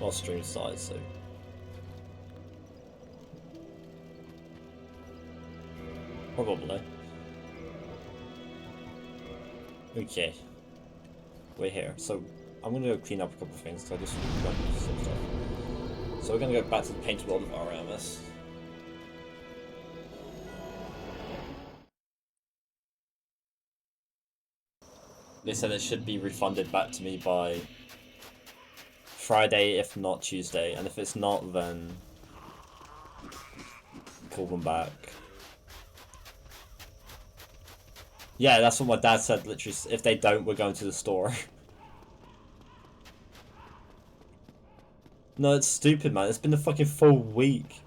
Well, stream started, so... Probably. Okay. We're here. So, I'm gonna go clean up a couple of things, because I just remembered some stuff. So we're gonna go back to the painted world of RMS. They said it should be refunded back to me by Friday, if not Tuesday, and if it's not, then call them back. Yeah, that's what my dad said, literally. If they don't, we're going to the store. No, it's stupid, man. It's been a fucking full week.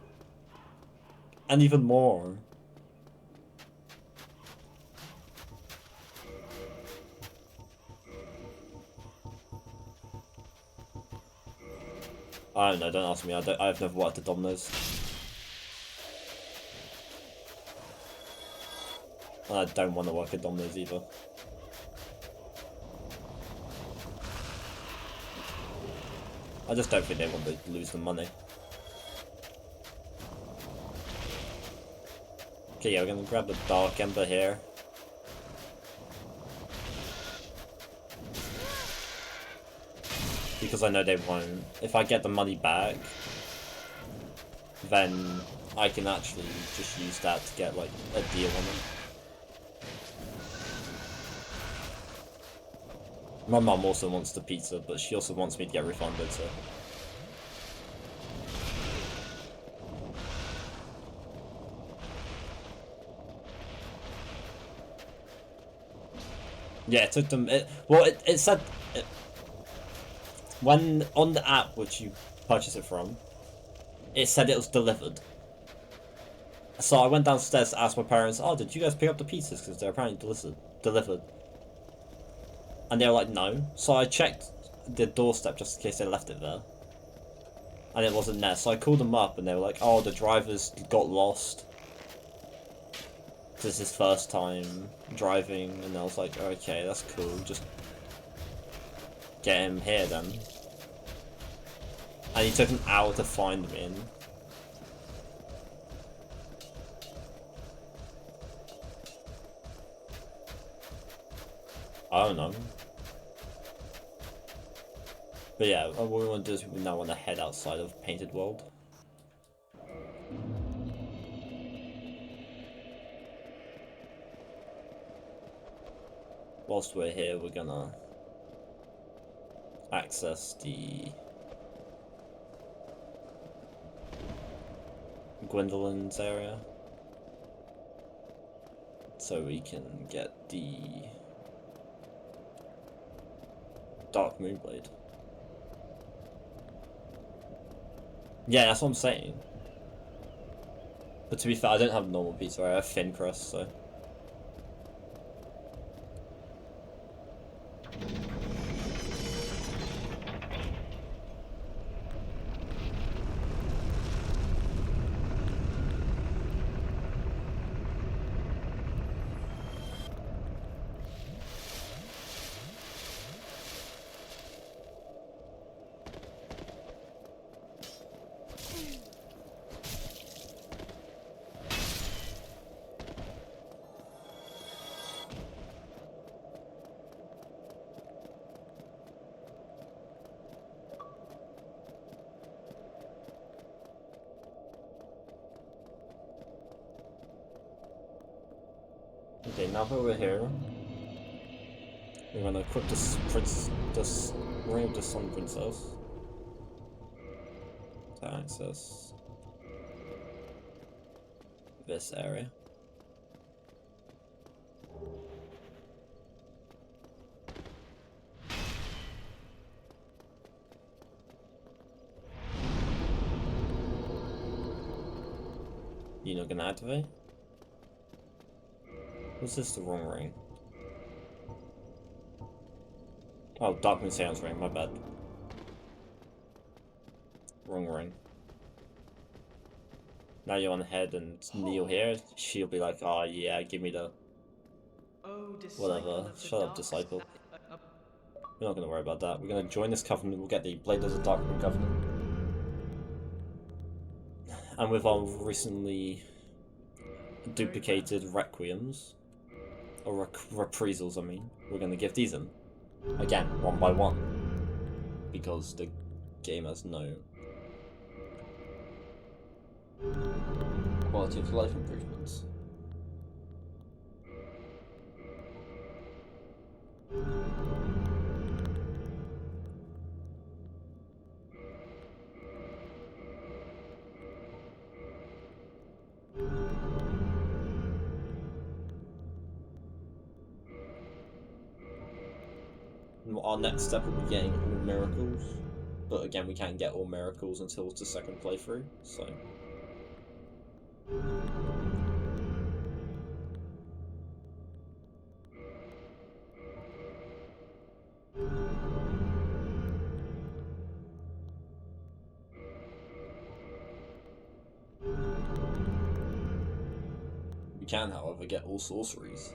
And even more. I don't know, don't ask me. I've never worked at Domino's. And I don't want to work at Domino's either. I just don't think they want to lose the money. Okay, yeah, we're gonna grab the Dark Ember here. Because I know they won't. If I get the money back, then I can actually just use that to get like a deal on it. My mum also wants the pizza, but she also wants me to get refunded, so... Yeah, it took them... it said... when on the app which you purchase it from, it said it was delivered. So I went downstairs to ask my parents, oh, did you guys pick up the pizzas? Because they're apparently delivered. And they were like, no. So I checked the doorstep just in case they left it there. And it wasn't there. So I called them up and they were like, oh, the drivers got lost. This is his first time driving. And I was like, okay, that's cool. Just get him here then. And he took an hour to find me in. I don't know. But yeah, what we want to do is we now want to head outside of Painted World. Whilst we're here, we're gonna access the Gwendolyn's area. So we can get the Darkmoon blade. Yeah, that's what I'm saying. But to be fair, I don't have normal pizza, I have thin crust, so... Okay, now that we're here, we're gonna equip this Ring of the Sun Princess to access this area. You're not gonna activate? Was this the wrong ring? Oh, Darkmoon Seance ring, my bad. Wrong ring. Now you're on head and kneel here, she'll be like, oh yeah, give me the... whatever, shut up, disciple. We're not gonna worry about that. We're gonna join this covenant, we'll get the Blade of the Darkmoon Covenant. And with our recently duplicated Requiems, or Reprisals, I mean, we're going to give these in. Again, one by one. Because the game has no quality of life improvements. Our next step will be getting all miracles, but again we can't get all miracles until the second playthrough, so... We can, however, get all sorceries.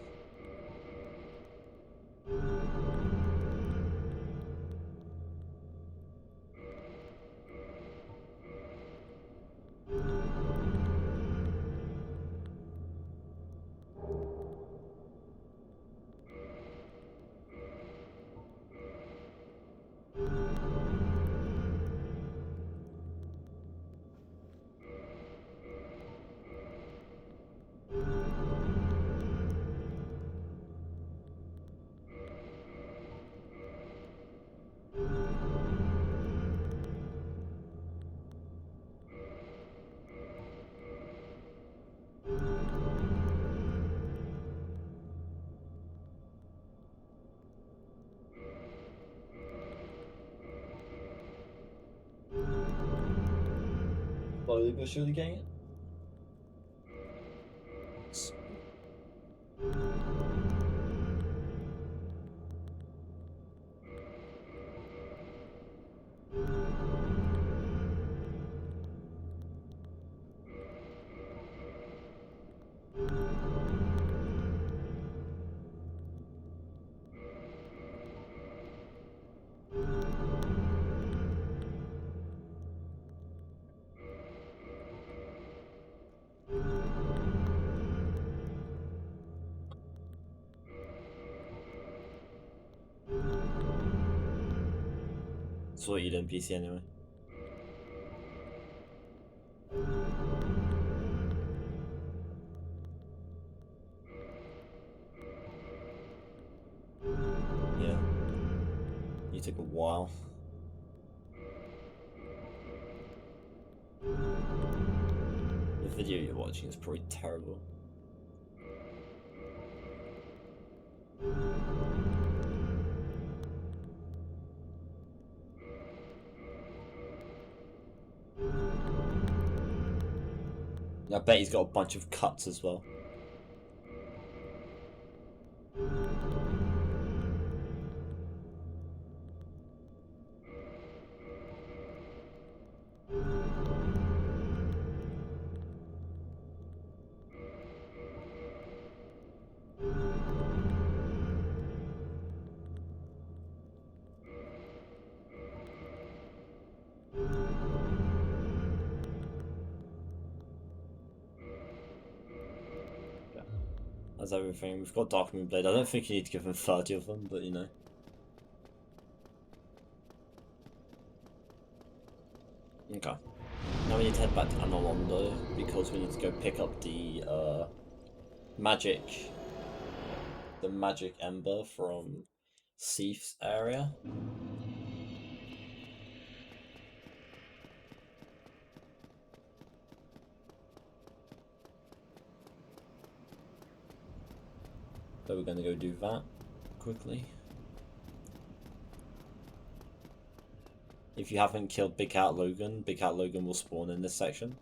Slowly but surely getting it. That's what you do in PC anyway. Yeah. You took a while. The video you're watching is probably terrible. I bet he's got a bunch of cuts as well. That's everything. We've got Darkmoon Blade. I don't think you need to give him 30 of them, but you know. Okay. Now we need to head back to Anolondo because we need to go pick up the magic Ember from Seif's area. So we're going to go do that quickly. If you haven't killed Big Cat Logan will spawn in this section.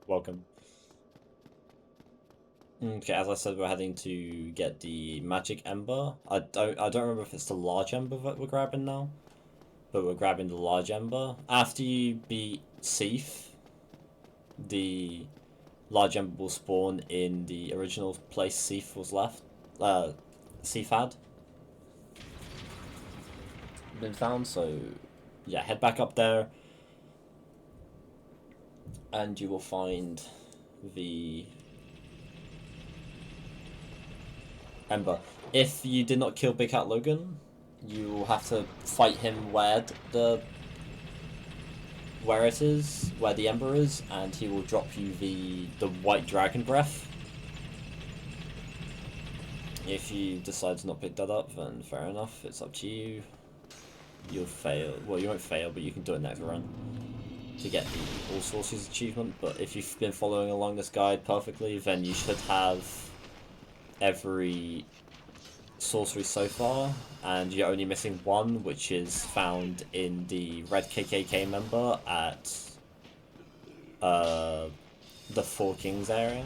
Welcome. Okay, as I said, we're heading to get the magic ember. I don't remember if it's the large ember that we're grabbing now, but we're grabbing the large ember. After you beat Seath, the large ember will spawn in the original place Seath was left. Seath had been found, so yeah, head back up there and you will find the Ember. If you did not kill Big Cat Logan, you will have to fight him where it is, where the Ember is, and he will drop you the white dragon breath. If you decide to not pick that up, then fair enough, it's up to you. You'll fail. Well, you won't fail, but you can do it next run to get the All Sources achievement. But if you've been following along this guide perfectly, then you should have every sorcery so far, and you're only missing one, which is found in the red KKK member at the Four Kings area.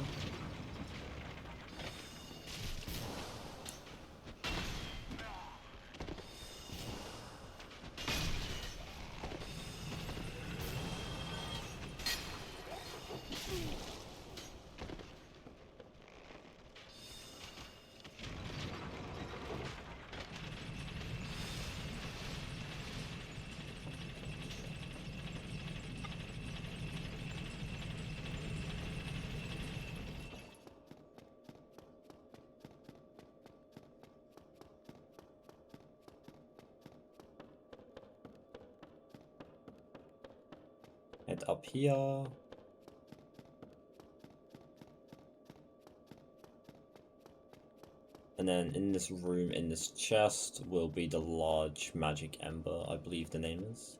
Head up here. And then in this room, in this chest, will be the large magic ember, I believe the name is.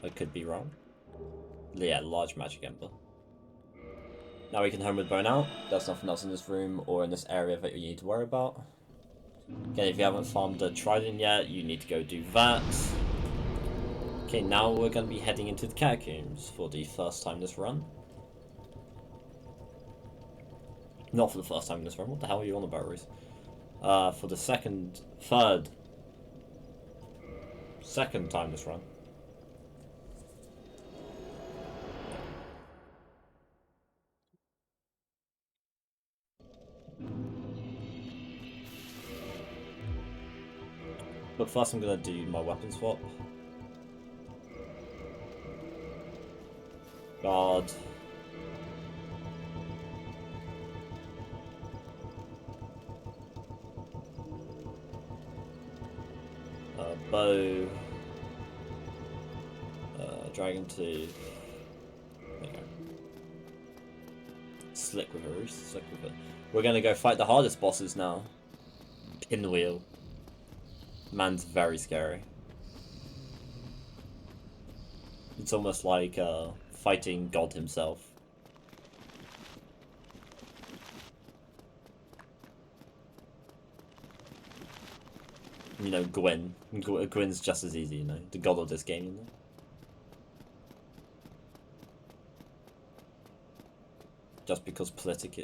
I could be wrong. Yeah, large magic ember. Now we can homeward burn out. There's nothing else in this room or in this area that you need to worry about. Again, if you haven't farmed the trident yet, you need to go do that. Okay, now we're going to be heading into the catacombs for the first time this run. Not for the first time this run, what the hell are you on about, Reese? For the second time this run. But first I'm going to do my weapon swap. Guard. Bow. Dragon tooth. There you go. Slick with it, slick with it. We're going to go fight the hardest bosses now. Pinwheel. Man's very scary. It's almost like fighting God himself. You know, Gwyn's just as easy, you know, the god of this game, you know. Just because politics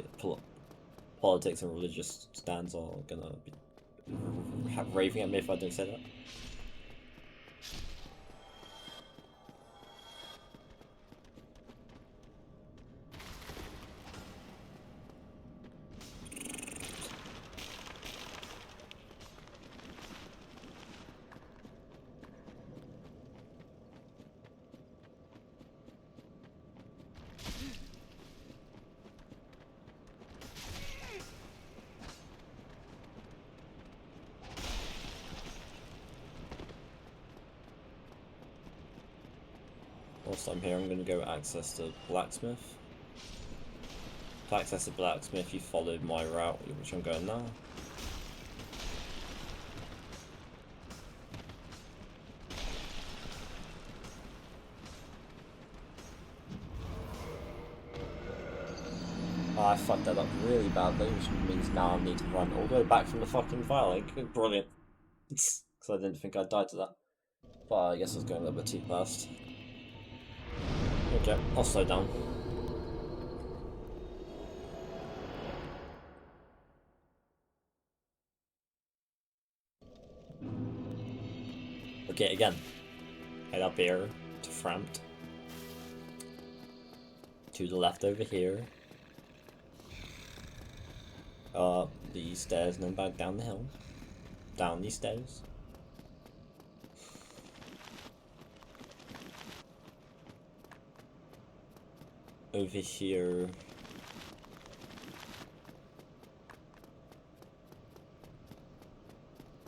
and religious stands are gonna be raving at me if I don't say that. Whilst I'm here, I'm going to go access the blacksmith. To access the blacksmith, you followed my route, which I'm going now. I fucked that up really badly, which means now I need to run all the way back from the fucking fire link. Brilliant. Because I didn't think I'd die to that. But I guess I was going a little bit too fast. Okay, I'll slow down. Okay, again. Head up here to Framped. To the left over here. Up these stairs and then back down the hill. Down these stairs. Over here.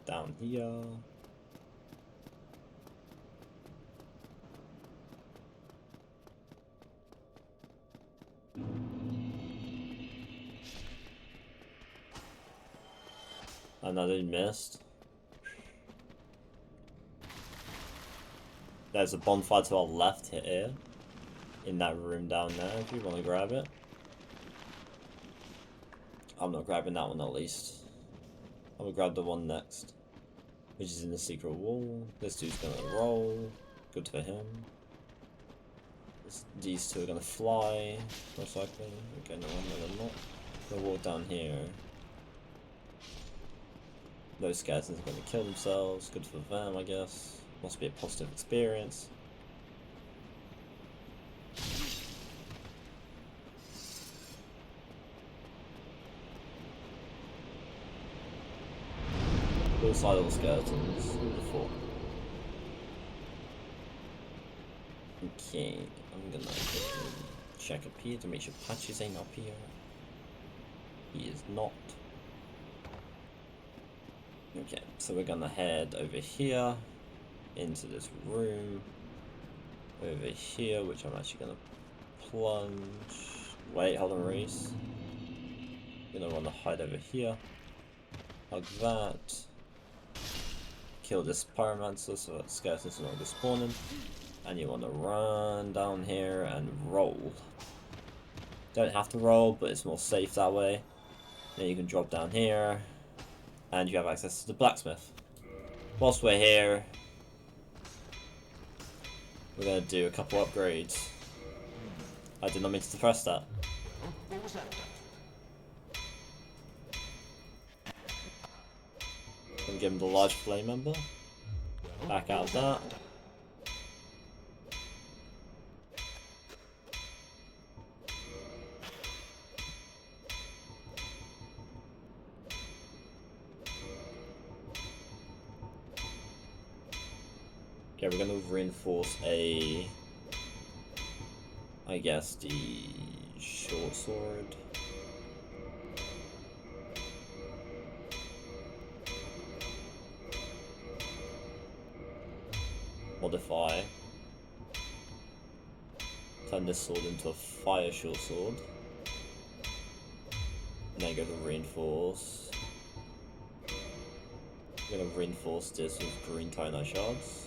Down here. Another missed. There's a bonfire to our left here. In that room down there, if you want to grab it. I'm not grabbing that one at least. I'm gonna grab the one next. Which is in the secret wall. This dude's gonna roll. Good for him. These two are gonna fly, most likely. Okay, no, they're not. Gonna walk down here. Those skeletons are gonna kill themselves. Good for them, I guess. Must be a positive experience. Suicidal skeletons. Who would have thought? Okay, I'm gonna check up here to make sure Patches ain't up here. He is not. Okay, so we're gonna head over here into this room. Over here, which I'm actually gonna plunge. Wait, hold on, Reese. Gonna wanna hide over here. Like that. Kill this pyromancer so that skeletons are not gonna spawn in. And you wanna run down here and roll. Don't have to roll, but it's more safe that way. Then you can drop down here. And you have access to the blacksmith. Whilst we're here, we're going to do a couple upgrades. I did not mean to press that. What was that? And give him the large flame ember. Back out of that. Okay, we're going to reinforce I guess the short sword. Modify. Turn this sword into a fire short sword. And then go to reinforce. I'm going to reinforce this with green Titanite shards.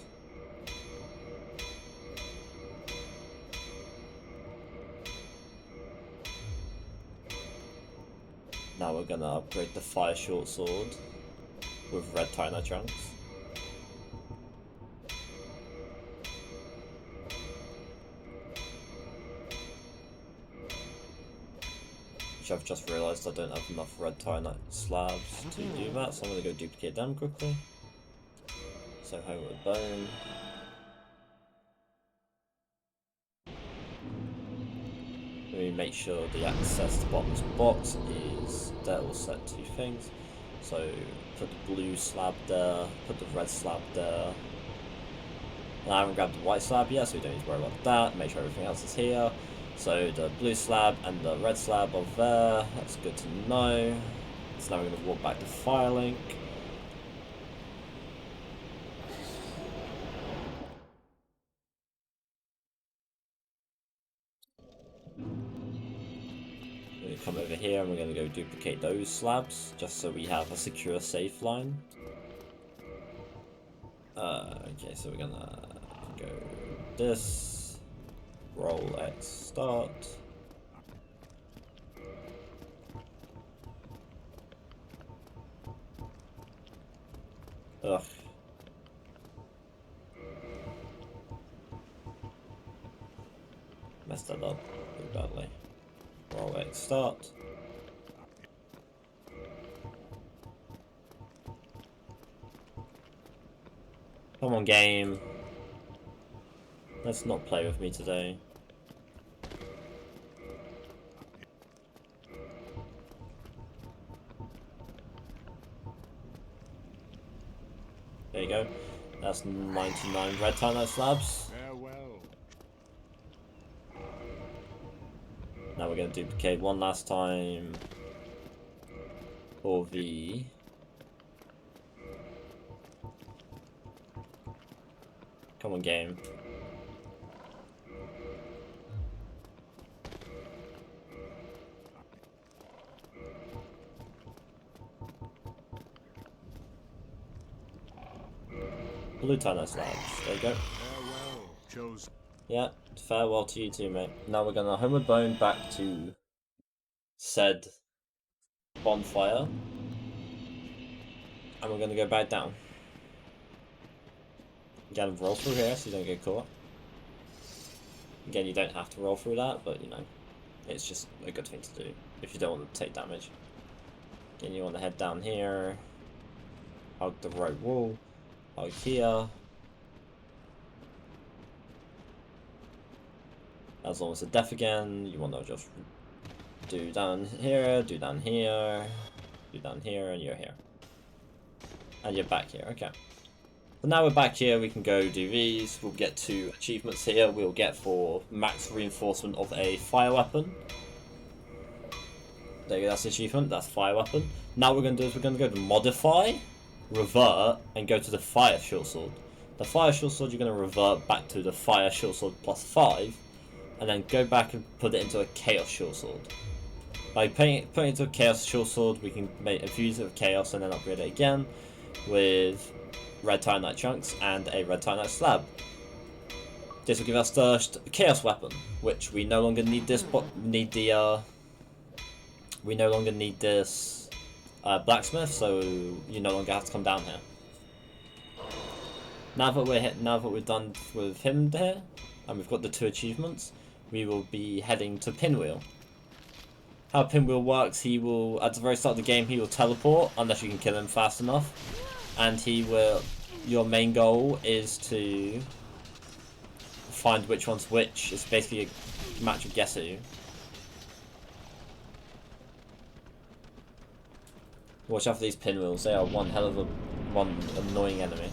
Now we're gonna upgrade the fire short sword with red Titanite chunks. Which I've just realised I don't have enough red Titanite slabs to do that, so I'm gonna go duplicate them quickly. So homeward bone. Let me make sure the access to bottom's box is there. We'll set two things. So put the blue slab there, put the red slab there. And I haven't grabbed the white slab yet, so we don't need to worry about that. Make sure everything else is here. So the blue slab and the red slab are there. That's good to know. So now we're going to walk back to Firelink. Come over here and we're going to go duplicate those slabs just so we have a secure safe line. Okay, so we're gonna go this, roll X start. Ugh. Messed that up pretty badly. Roll X start. Come Come on, game. Let's not play with me today. There you go. That's 99 red Titanite slabs. Farewell. Now we're going to duplicate one last time for the... Come on, game. Blue Titanite slabs. There you go. Farewell, chosen. Yeah, farewell to you too, mate. Now we're gonna homeward bone back to said bonfire. And we're gonna go back down. Again, roll through here so you don't get caught. Again, you don't have to roll through that, but you know, it's just a good thing to do if you don't want to take damage. Again, you want to head down here, hug the right wall, hug here. As long as it's death again, you want to just do down here, do down here, do down here, and you're here. And you're back here, okay. So now we're back here, we can go do these. We'll get 2 achievements here. We'll get for max reinforcement of a fire weapon. There you go, that's the achievement, that's fire weapon. Now what we're going to do is we're going to go to modify, revert, and go to the fire short sword. The fire short sword, you're going to revert back to the fire short sword plus 5. And then go back and put it into a chaos short sword. By putting it into a chaos short sword, we can infuse it with chaos and then upgrade it again with red Titanite chunks and a red Titanite slab. This will give us the chaos weapon, which we no longer need this. We no longer need this blacksmith, so you no longer have to come down here. Now that we're done with him here, and we've got the 2 achievements, we will be heading to Pinwheel. How Pinwheel works, he will, at the very start of the game, he will teleport, unless you can kill him fast enough. And he will, your main goal is to find which one's which. It's basically a match of guess who. Watch out for these Pinwheels, they are one hell of one annoying enemy.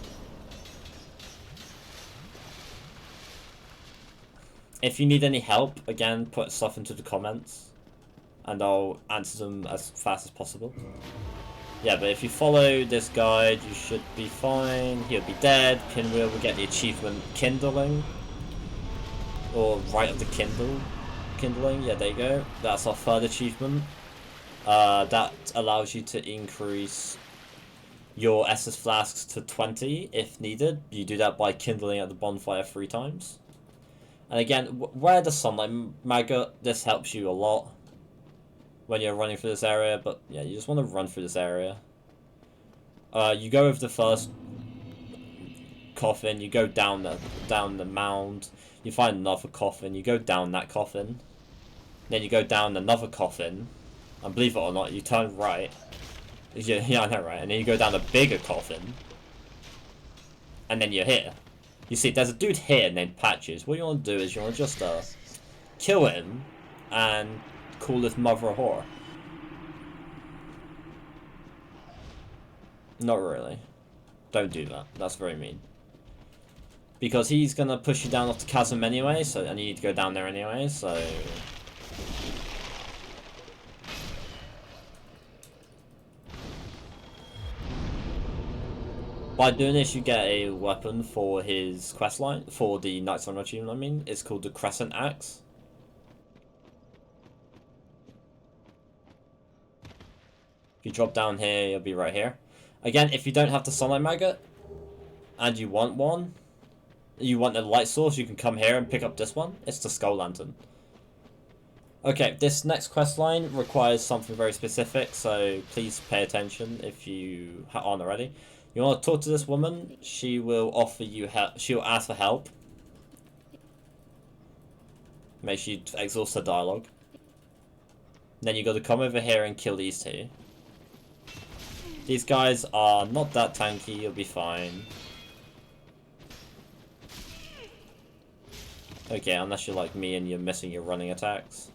If you need any help, again, put stuff into the comments, and I'll answer them as fast as possible. Yeah, but if you follow this guide, you should be fine. He'll be dead. Pinwheel will get the achievement Kindling, or Right of the Kindling. Yeah, there you go. That's our 3rd achievement. That allows you to increase your Estus flasks to 20 if needed. You do that by kindling at the bonfire 3 times. And again, wear the sunlight maggot. This helps you a lot when you're running through this area. But yeah, you just want to run through this area. You go with the first coffin. You go down the mound. You find another coffin. You go down that coffin. Then you go down another coffin. And believe it or not, you turn right. Yeah, I know, right? And then you go down a bigger coffin. And then you're here. You see, there's a dude here named Patches. What you want to do is you want to just kill him and call this mother a whore. Not really. Don't do that. That's very mean. Because he's going to push you down off the chasm anyway, so and you need to go down there anyway, so... By doing this, you get a weapon for his questline, for the Knight's Honor achievement, I mean. It's called the Crescent Axe. If you drop down here, you'll be right here. Again, if you don't have the Sunlight Maggot, and you want one, you want a light source, you can come here and pick up this one. It's the Skull Lantern. Okay, this next questline requires something very specific, so please pay attention if you aren't already. You want to talk to this woman, she will offer you help, she will ask for help. Make sure you exhaust her dialogue. Then you got to come over here and kill these 2. These guys are not that tanky, you'll be fine. Okay, unless you're like me and you're missing your running attacks.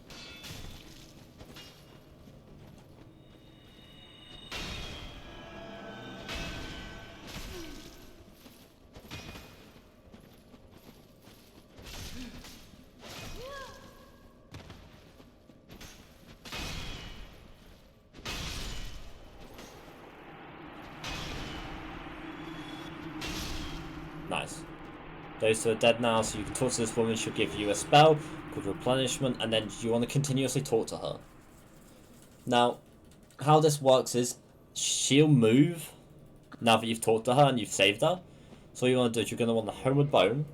Nice. Those two are dead now, so you can talk to this woman. She'll give you a spell called Replenishment, and then you want to continuously talk to her. Now, how this works is she'll move now that you've talked to her and you've saved her. So what you want to do is you're going to want the Homeward Bone.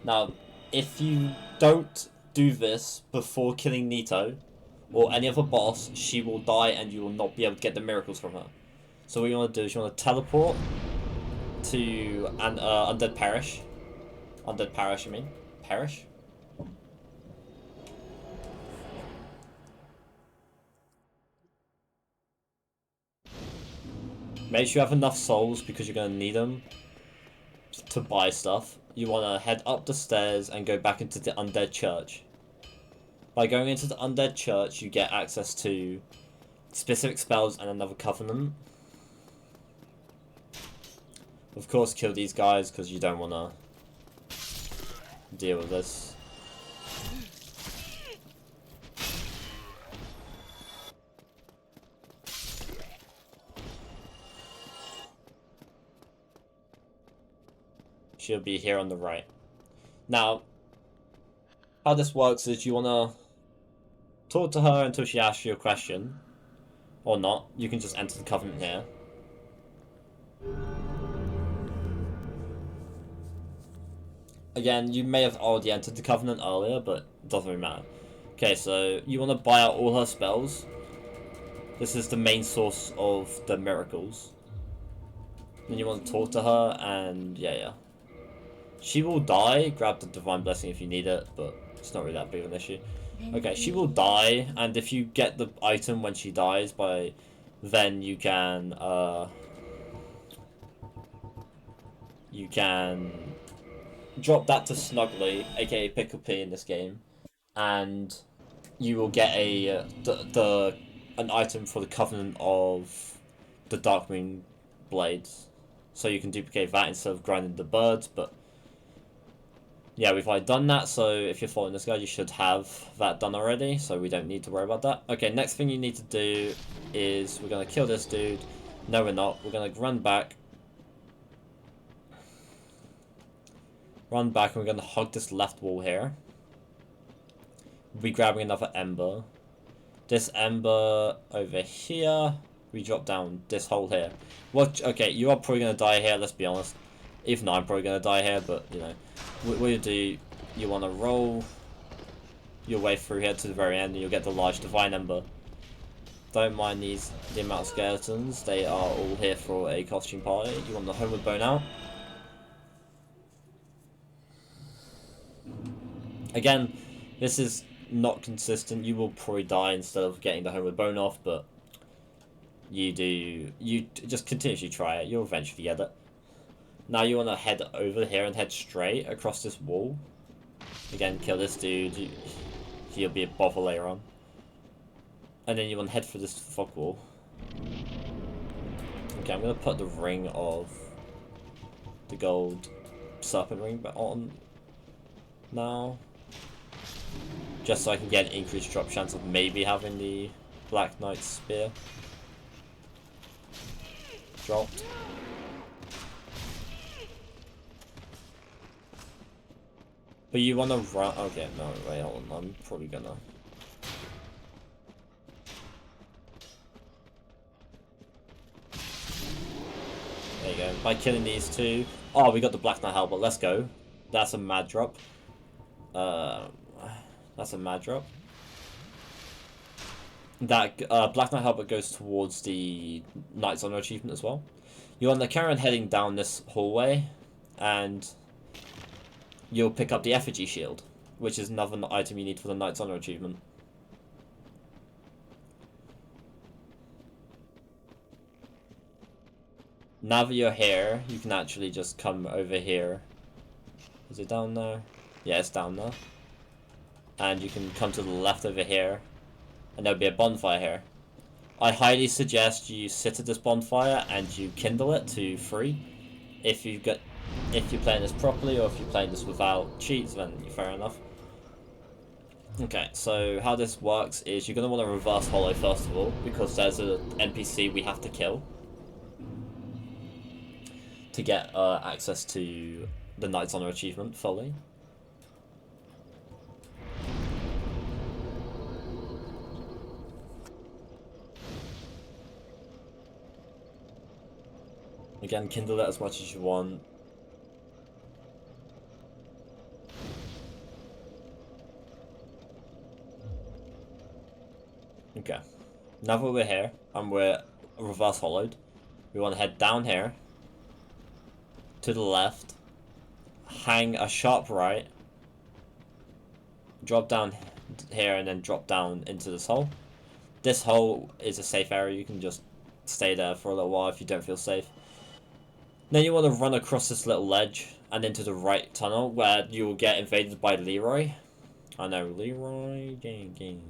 Now, if you don't do this before killing Nito or any other boss, she will die and you will not be able to get the miracles from her. So what you want to do is you want to teleport to an Undead Parish. Undead Parish, I mean. Parish? Make sure you have enough souls because you're going to need them to buy stuff. You want to head up the stairs and go back into the Undead Church. By going into the Undead Church, you get access to specific spells and another covenant. Of course, kill these guys because you don't want to deal with this. She'll be here on the right. Now, how this works is you want to talk to her until she asks you a question. Or not. You can just enter the covenant here. Again, you may have already entered the covenant earlier, but it doesn't really matter. Okay, so you want to buy out all her spells. This is the main source of the miracles. Then you want to talk to her, and yeah. She will die. Grab the Divine Blessing if you need it, but it's not really that big of an issue. Okay, she will die, and if you get the item when she dies, then you can drop that to Snuggly, aka Pickle P in this game, and you will get an item for the Covenant of the Darkmoon blades, so you can duplicate that instead of grinding the birds. But yeah, we've already done that, so if you're following this guide, you should have that done already, so we don't need to worry about that. Okay, next thing you need to do is we're going to kill this dude. No, we're not. We're going to run back. And we're going to hug this left wall here. We'll be grabbing another Ember. This Ember over here. We drop down this hole here. Okay, you are probably going to die here, let's be honest. Even though I'm probably going to die here, but, you know. What you do, you want to roll your way through here to the very end and you'll get the large Divine Ember. Don't mind the amount of skeletons, they are all here for a costume party. You want the Homeward Bone out. Again, this is not consistent. You will probably die instead of getting the Homeward Bone off, but you just continuously try it. You'll eventually get it. Now you want to head over here and head straight across this wall. Again, kill this dude. He'll be a bother later on. And then you want to head for this fog wall. Okay, I'm going to put the ring of the gold serpent ring back on now. Just so I can get an increased drop chance of maybe having the Black Knight's spear dropped. But you want to run... Okay, no, wait, hold on. I'm probably gonna... There you go. By killing these two... Oh, we got the Black Knight Halberd. Let's go. That's a mad drop. That's a mad drop. That Black Knight Halberd goes towards the Knight's Honor achievement as well. You want to carry on heading down this hallway, and you'll pick up the Effigy Shield, which is another item you need for the Knight's Honor achievement. Now that you're here, you can actually just come over here. Is it down there? Yeah, it's down there. And you can come to the left over here, and there'll be a bonfire here. I highly suggest you sit at this bonfire and you kindle it to free. If you're playing this properly, or if you're playing this without cheats, then fair enough. Okay, so how this works is you're gonna want to reverse hollow first of all, because there's an NPC we have to kill to get access to the Knight's Honor achievement fully. Again, kindle it as much as you want. Okay. Now that we're here, and we're reverse hollowed, we want to head down here, to the left, hang a sharp right, drop down here, and then drop down into this hole. This hole is a safe area, you can just stay there for a little while if you don't feel safe. Then you want to run across this little ledge and into the right tunnel where you will get invaded by Leroy. I know, Leroy Jenkins.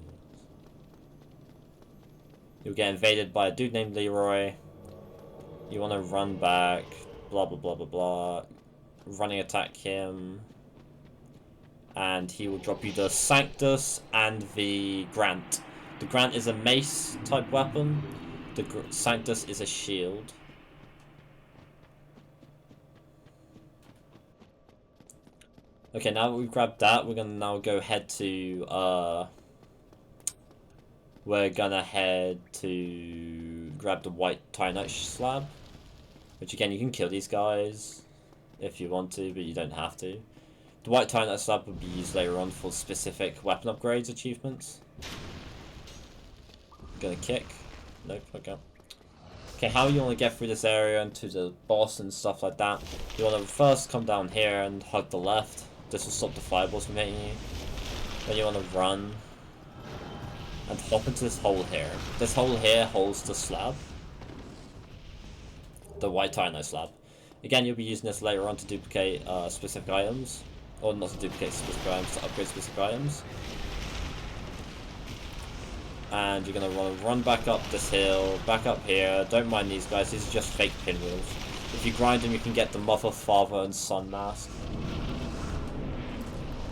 You'll get invaded by a dude named Leroy. You want to run back, blah blah blah blah blah. Running attack him. And he will drop you the Sanctus and the Grant. The Grant is a mace type weapon. The Sanctus is a shield. Okay, now that we've grabbed that, we're gonna now go head to we're gonna head to grab the white Tynite slab. Which again, you can kill these guys if you want to, but you don't have to. The white Tynite slab will be used later on for specific weapon upgrades achievements. Gonna kick. Nope, okay. Okay, how you want to get through this area and to the boss and stuff like that. You want to first come down here and hug the left. This will stop the fireballs from hitting you. Then you want to run and hop into this hole here. This hole here holds the slab. The white Tynite slab. Again, you'll be using this later on to duplicate specific items. Or not to duplicate specific items, to upgrade specific items. And you're going to run back up this hill, back up here. Don't mind these guys, these are just fake pinwheels. If you grind them, you can get the mother, father, and son mask.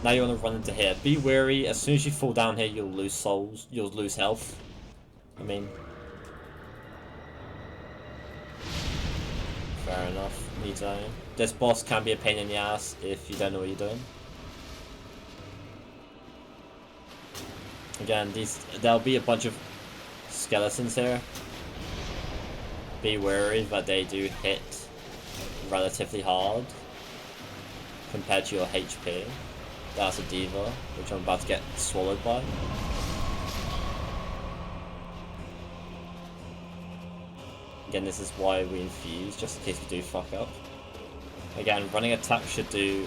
Now you want to run into here. Be wary, as soon as you fall down here, you'll lose souls. You'll lose health. I mean... fair enough, Nito. This boss can be a pain in the ass if you don't know what you're doing. Again, there'll be a bunch of skeletons here. Be wary that they do hit relatively hard compared to your HP. That's a diva, which I'm about to get swallowed by. Again, this is why we infuse, just in case we do fuck up. Again, running attack should do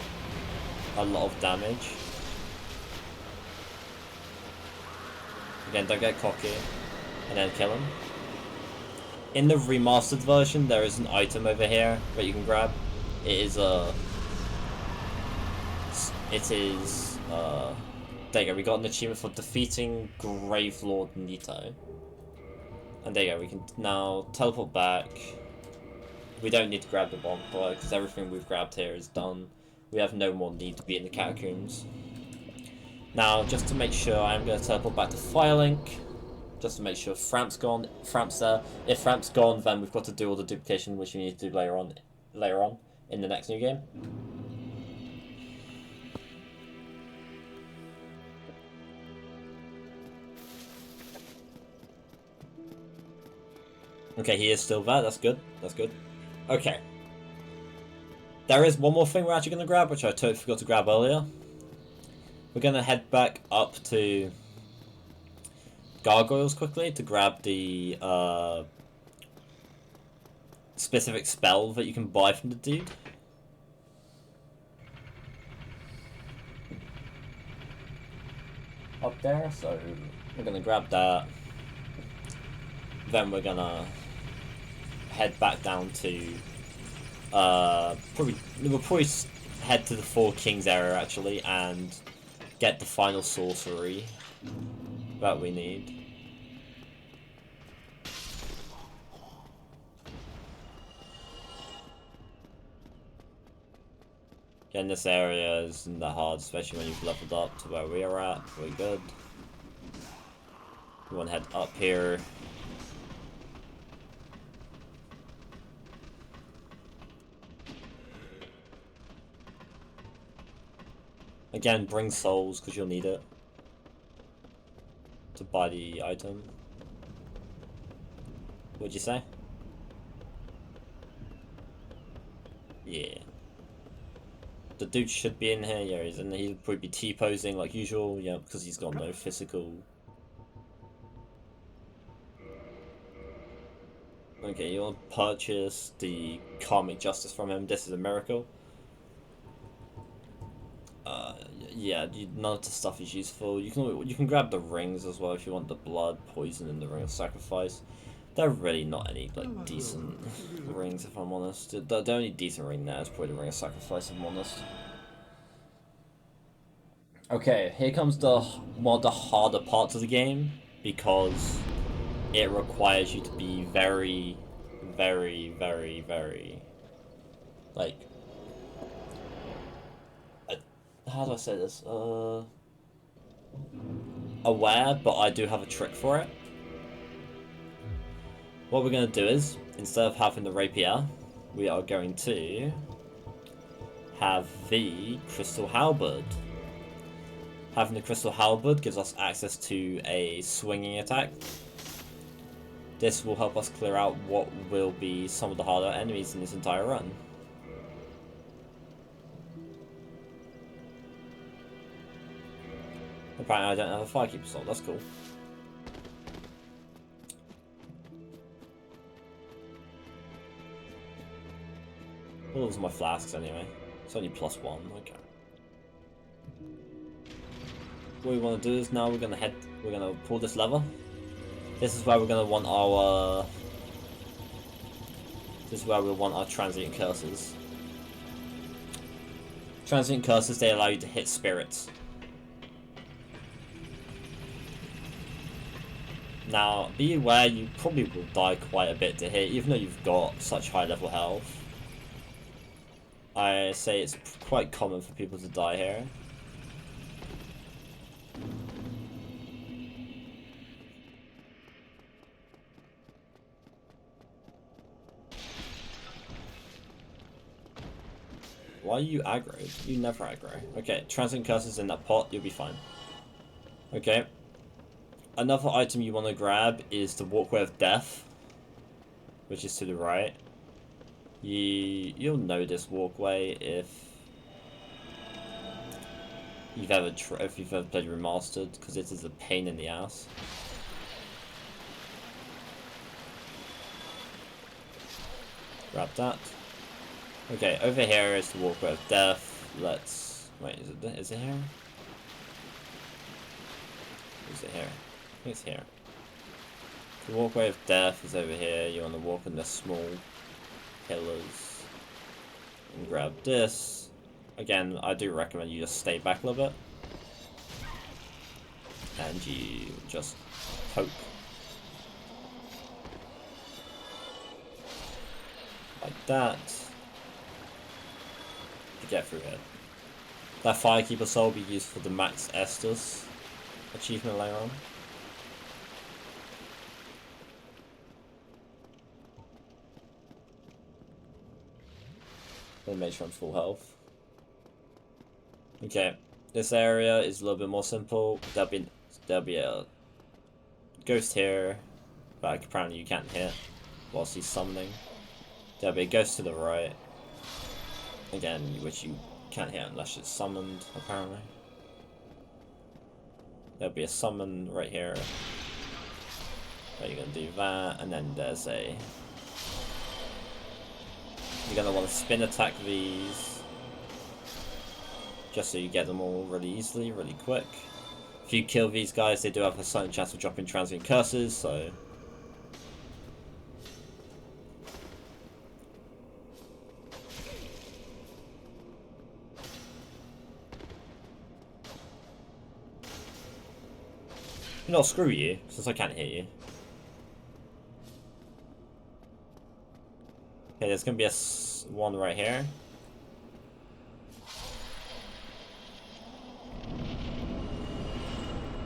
a lot of damage. Again, don't get cocky, and then kill him. In the remastered version, there is an item over here that you can grab. It is there you go, we got an achievement for defeating Gravelord Nito. And there you go, we can now teleport back. We don't need to grab the bonfire, because everything we've grabbed here is done. We have no more need to be in the catacombs. Now, just to make sure, I'm going to teleport back to Firelink. Just to make sure Framp's gone. Framp's there. If Framp's gone, then we've got to do all the duplication, which we need to do later on in the next new game. Okay, he is still there. That's good. That's good. Okay. There is one more thing we're actually going to grab, which I totally forgot to grab earlier. We're going to head back up to Gargoyles quickly to grab the specific spell that you can buy from the dude. Up there, so we're going to grab that. Then we're going to head back down to we'll probably head to the Four Kings area actually and get the final sorcery that we need. Getting this area isn't that hard, especially when you've leveled up to where we are at. Pretty good. We want to head up here. Again, bring souls because you'll need it to buy the item. What'd you say? Yeah. The dude should be in here. Yeah, he's in. He'll probably be T-posing like usual. Yeah, because he's got no physical. Okay, you want to purchase the Karmic Justice from him. This is a miracle. Yeah, none of the stuff is useful. You can grab the rings as well if you want the blood, poison, and the ring of sacrifice. They're really not any like decent rings, if I'm honest. The only decent ring now is probably the ring of sacrifice, if I'm honest. Okay, here comes one of the harder parts of the game because it requires you to be very, very, very, very like. How do I say this? Aware, but I do have a trick for it. What we're going to do is, instead of having the rapier, we are going to have the crystal halberd. Having the crystal halberd gives us access to a swinging attack. This will help us clear out what will be some of the harder enemies in this entire run. Apparently I don't have a Firekeeper soul, that's cool. What was my flasks anyway? It's only +1, okay. What we want to do is now we're gonna pull this lever. This is where we're gonna want our transient curses. Transient curses, they allow you to hit spirits. Now, be aware you probably will die quite a bit to hit, even though you've got such high level health. I say it's quite common for people to die here. Why are you aggro? You never aggro. Okay, transient curses in that pot, you'll be fine. Okay. Another item you want to grab is the Walkway of Death, which is to the right. You'll know this walkway if you've ever played Remastered, because it is a pain in the ass. Grab that. Okay, over here is the Walkway of Death. Wait, is it here? Is it here? I think it's here. The Walkway of Death is over here. You want to walk in the small pillars and grab this. Again, I do recommend you just stay back a little bit and you just poke like that to get through it. That Firekeeper soul will be used for the Max Estus achievement later on. Then make sure I'm full health. Okay, this area is a little bit more simple. There'll be a ghost here, but apparently you can't hit whilst he's summoning. There'll be a ghost to the right, again, which you can't hit unless it's summoned, apparently. There'll be a summon right here. You're gonna do that, and then there's a. You're gonna want to spin attack these, just so you get them all really easily, really quick. If you kill these guys, they do have a certain chance of dropping transient curses, so. You know, screw you, since I can't hit you. Okay, there's gonna be a one right here.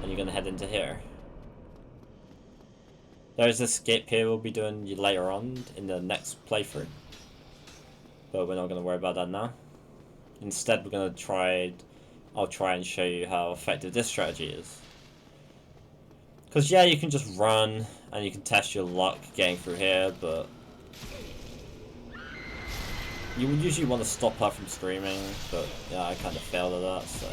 And you're gonna head into here. There's this skip here we'll be doing later on in the next playthrough. But we're not gonna worry about that now. Instead, we're gonna try. I'll try and show you how effective this strategy is. Because yeah, you can just run and you can test your luck getting through here, but you would usually want to stop her from screaming. But yeah, I kind of failed at that, so.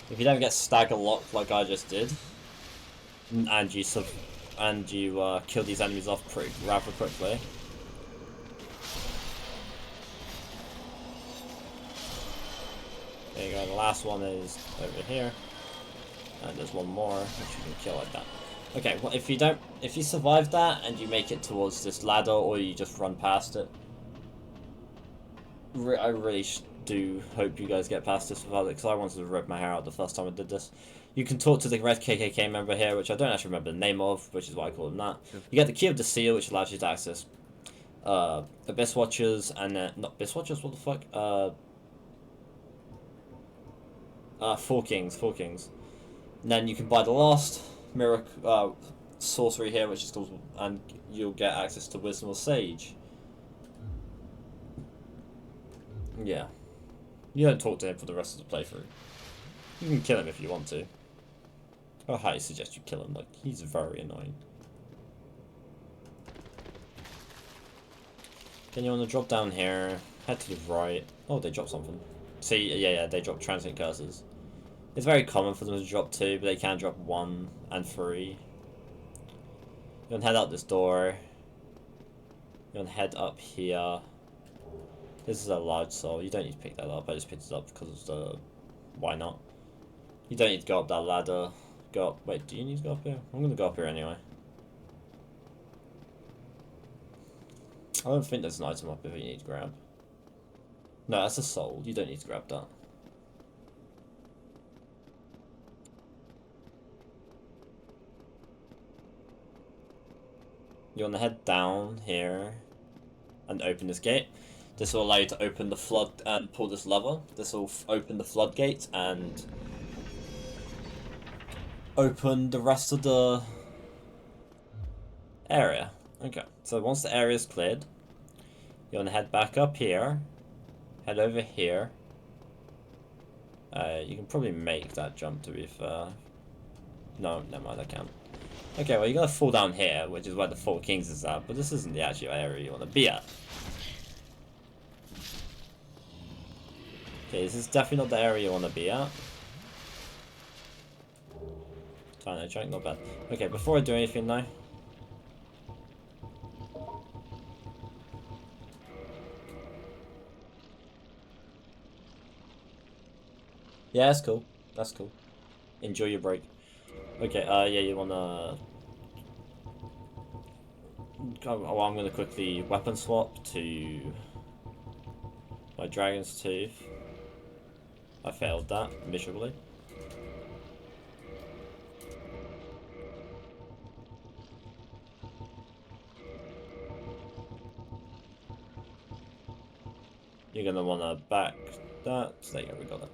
If you don't get stagger locked like I just did, and you kill these enemies off rather quickly. There you go. The last one is over here, and there's one more which you can kill like that. Okay, well if you survive that and you make it towards this ladder, or you just run past it, I really do hope you guys get past this without it, because I wanted to rip my hair out the first time I did this. You can talk to the red KKK member here, which I don't actually remember the name of, which is why I call him that. You get the key of the seal, which allows you to access Abyss Watchers, and not Abyss Watchers, what the fuck? Four Kings. And then you can buy the last miracle sorcery here, which is called, and you'll get access to Wisdom or Sage. Yeah. You don't talk to him for the rest of the playthrough. You can kill him if you want to. I highly suggest you kill him, like, he's very annoying. Then you want to drop down here, head to the right. Oh, they dropped something. See, yeah, they drop transient curses. It's very common for them to drop 2, but they can drop 1 and 3. You want to head out this door. You want to head up here. This is a large soul. You don't need to pick that up. I just picked it up because of the... Why not? You don't need to go up that ladder. Go up... Wait, do you need to go up here? I'm going to go up here anyway. I don't think there's an item up here you need to grab. No, that's a soul. You don't need to grab that. You want to head down here and open this gate. This will allow you to open the flood and pull this lever. This will open the floodgate and open the rest of the area. Okay, so once the area is cleared, you want to head back up here, head over here. You can probably make that jump, to be fair. No, never mind, I can't. Okay, well, you're going to fall down here, which is where the Four Kings is at, but this isn't the actual area you want to be at. Okay, this is definitely not the area you want to be at. Tiny chunk, not bad. Okay, before I do anything now. Yeah, that's cool. That's cool. Enjoy your break. Okay, yeah, you wanna... Oh, I'm gonna quickly weapon swap to my Dragon's Tooth. I failed that miserably. You're gonna wanna back that. There you go, we got it.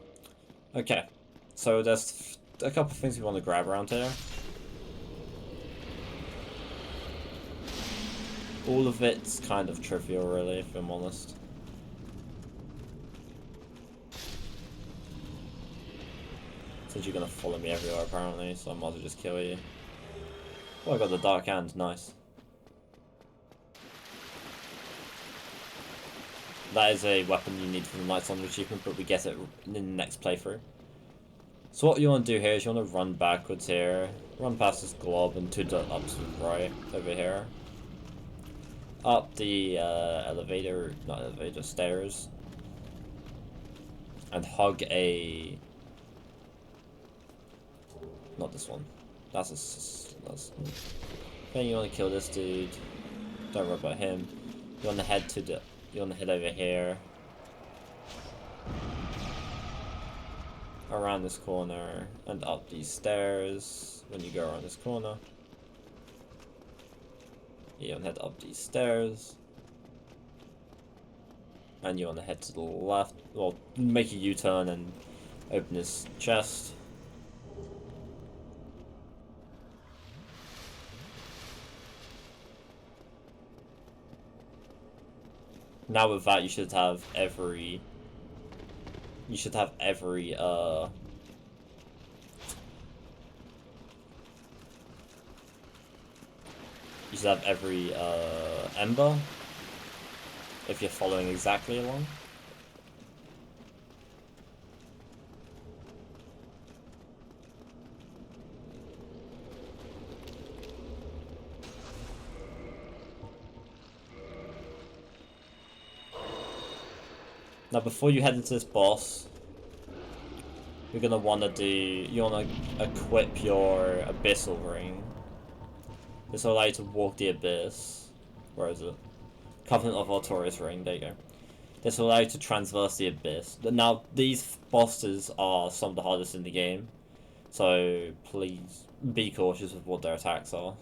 Okay, so there's a couple of things we want to grab around here. All of it's kind of trivial, really, if I'm honest. Since you're gonna follow me everywhere, apparently, so I might as well just kill you. Oh, I got the Dark Hand, nice. That is a weapon you need for the Knight's Honor achievement, but we get it in the next playthrough. So what you want to do here is you want to run backwards here, run past this glob and to the up to the right over here. Up the elevator, not elevator, stairs. And hug a... Not this one. That's then you want to kill this dude. Don't worry about him. You want to head to the... You want to head over here. Around this corner and up these stairs when you go around this corner. You want to head up these stairs. And you want to head to the left. Well, make a U-turn and open this chest. Now with that, you should have every... You should have every, Ember. If you're following exactly along. Now before you head into this boss, you're gonna wanna you wanna equip your Abyssal Ring. This will allow you to walk the Abyss. Where is it? Covenant of Artorias Ring, there you go. This will allow you to transverse the Abyss. Now, these bosses are some of the hardest in the game, so please be cautious with what their attacks are.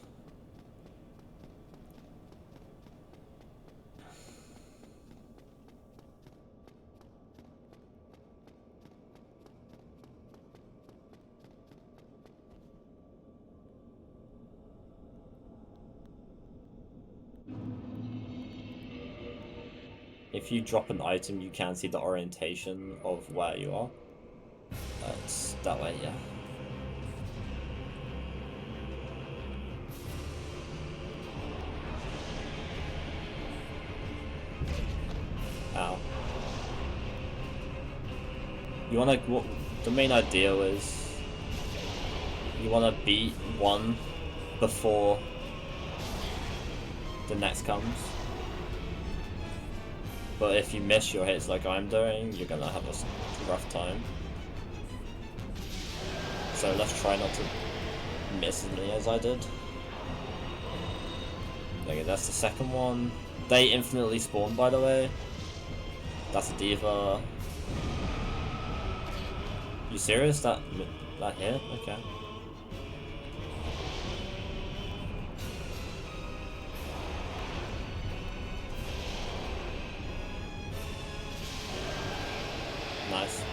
If you drop an item, you can see the orientation of where you are. It's that way, yeah. Ow. You wanna... What the main idea is... You wanna beat one before the next comes. But if you miss your hits like I'm doing, you're gonna have a rough time. So let's try not to miss as many as I did. Okay, that's the second one. They infinitely spawn, by the way. That's a diva. You serious? That hit? Okay. Nice.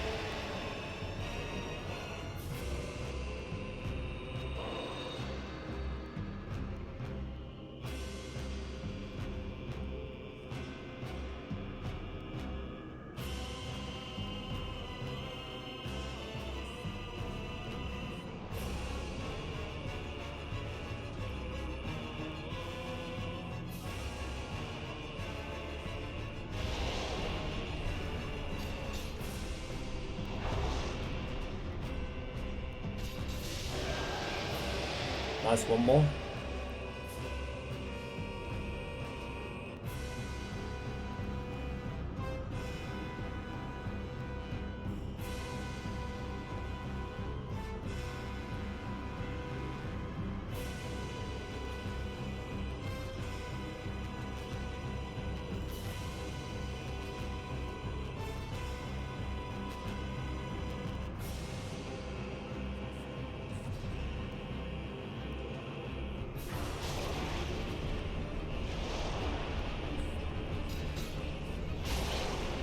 Nice, one more.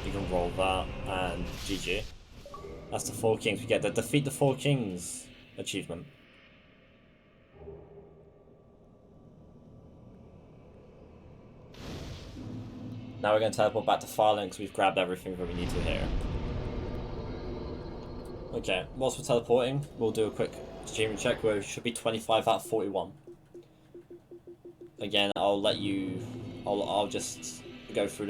You can roll that, and GG. That's the 4 Kings. We get the Defeat the 4 Kings achievement. Now we're going to teleport back to Farling because we've grabbed everything that we need to here. Okay, whilst we're teleporting, we'll do a quick achievement check where it should be 25 out of 41. Again, I'll let you... I'll just go through them